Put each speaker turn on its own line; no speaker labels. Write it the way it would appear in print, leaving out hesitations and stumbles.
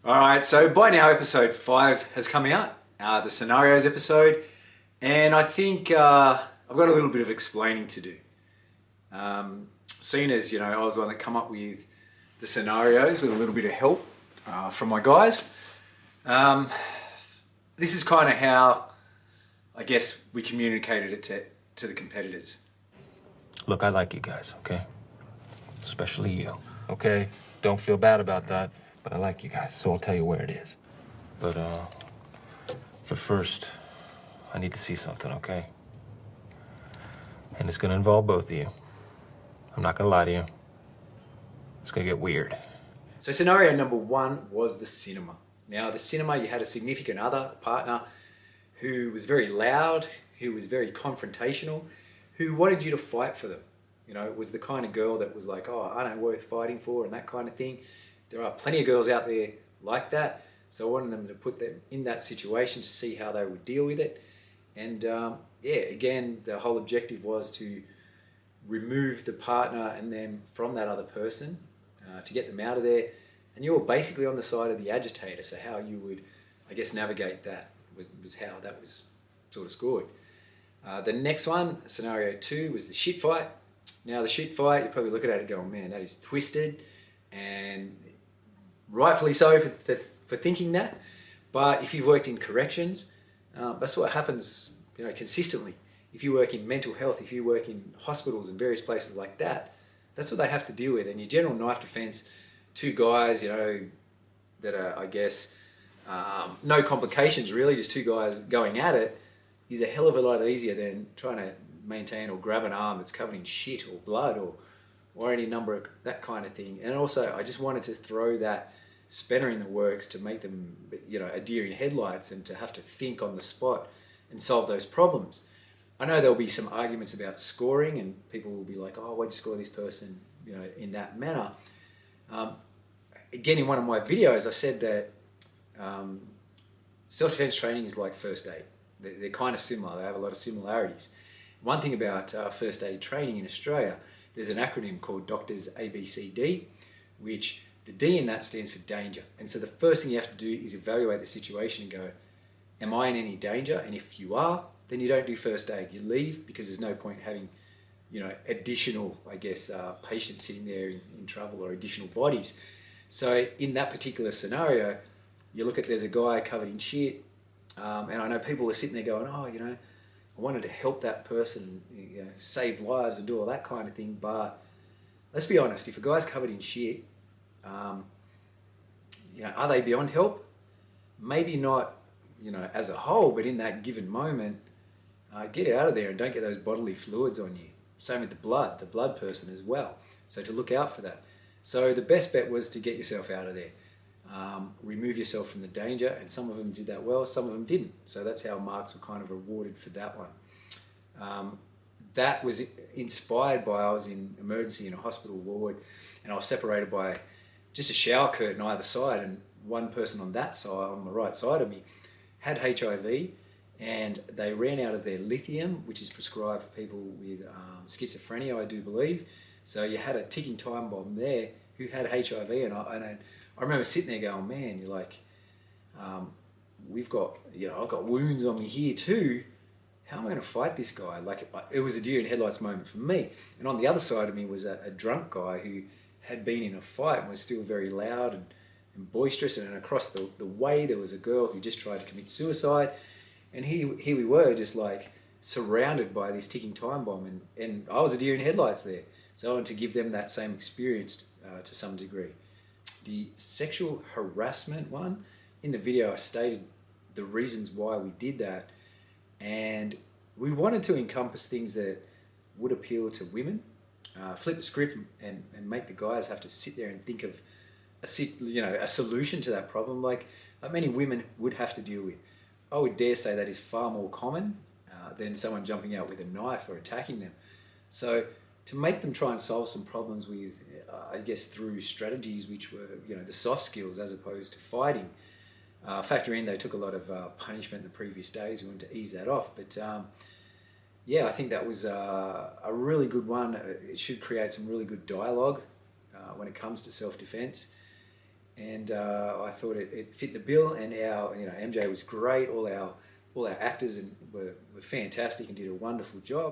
All right, so by now episode 5 has come out, the scenarios episode, and I think I've got a little bit of explaining to do. Seeing as, I was the one that come up with the scenarios with a little bit of help from my guys. This is kind of how, I guess, we communicated it to the competitors.
Look, I like you guys, okay? Especially you, okay? Don't feel bad about that, but I like you guys, so I'll tell you where it is. But first, I need to see something, okay? And it's gonna involve both of you. I'm not gonna lie to you. It's gonna get weird.
So scenario number 1 was the cinema. Now, the cinema, you had a significant other, a partner, who was very loud, who was very confrontational, who wanted you to fight for them. Was the kind of girl that was like, oh, I don't worth fighting for and that kind of thing. There are plenty of girls out there like that. So I wanted them to put them in that situation to see how they would deal with it. And again, the whole objective was to remove the partner and them from that other person, to get them out of there. And you were basically on the side of the agitator. So how you would, I guess, navigate that was how that was sort of scored. The next one, scenario 2, was the shit fight. Now the shit fight, you're probably looking at it going, man, that is twisted, and rightfully so for thinking that. But if you've worked in corrections, that's what happens, consistently. If you work in mental health, if you work in hospitals and various places like that, that's what they have to deal with. And your general knife defense, 2 guys, that are, I guess, no complications really, just 2 guys going at it, is a hell of a lot easier than trying to maintain or grab an arm that's covered in shit or blood or any number of that kind of thing. And also, I just wanted to throw that spanner in the works to make them, a deer in headlights, and to have to think on the spot and solve those problems. I know there'll be some arguments about scoring, and people will be like, oh, why'd you score this person, in that manner? Again, in one of my videos, I said that self-defense training is like first aid. They're kind of similar. They have a lot of similarities. One thing about first aid training in Australia, there's an acronym called Doctors ABCD, which the D in that stands for danger. And so the first thing you have to do is evaluate the situation and go, am I in any danger? And if you are, then you don't do first aid. You leave, because there's no point having, additional, I guess, patients sitting there in trouble, or additional bodies. So in that particular scenario, you look at, there's a guy covered in shit, and I know people are sitting there going, oh, I wanted to help that person, save lives and do all that kind of thing. But let's be honest, if a guy's covered in shit, are they beyond help? Maybe not, as a whole, but in that given moment, get out of there and don't get those bodily fluids on you. Same with the blood person as well. So to look out for that. So the best bet was to get yourself out of there. Remove yourself from the danger, and some of them did that well, some of them didn't. So that's how marks were kind of rewarded for that one. That was inspired by, I was in emergency in a hospital ward, and I was separated by just a shower curtain either side, and one person on that side, on the right side of me, had HIV, and they ran out of their lithium, which is prescribed for people with schizophrenia, I do believe. So you had a ticking time bomb there who had HIV, and I remember sitting there going, man, you're like, we've got, I've got wounds on me here too. How am I going to fight this guy? Like, it was a deer in headlights moment for me. And on the other side of me was a drunk guy who had been in a fight and was still very loud and boisterous. And across the way, there was a girl who just tried to commit suicide. And here we were, just like surrounded by this ticking time bomb. And I was a deer in headlights there. So I wanted to give them that same experience to some degree. The sexual harassment one, in the video I stated the reasons why we did that, and we wanted to encompass things that would appeal to women, flip the script and make the guys have to sit there and think of a solution to that problem like many women would have to deal with. I would dare say that is far more common than someone jumping out with a knife or attacking them. So to make them try and solve some problems with, I guess, through strategies which were, the soft skills as opposed to fighting. Factor in, they took a lot of punishment in the previous days. We wanted to ease that off. But I think that was a really good one. It should create some really good dialogue when it comes to self-defense. and I thought it fit the bill. And our, MJ was great. All our actors were fantastic and did a wonderful job.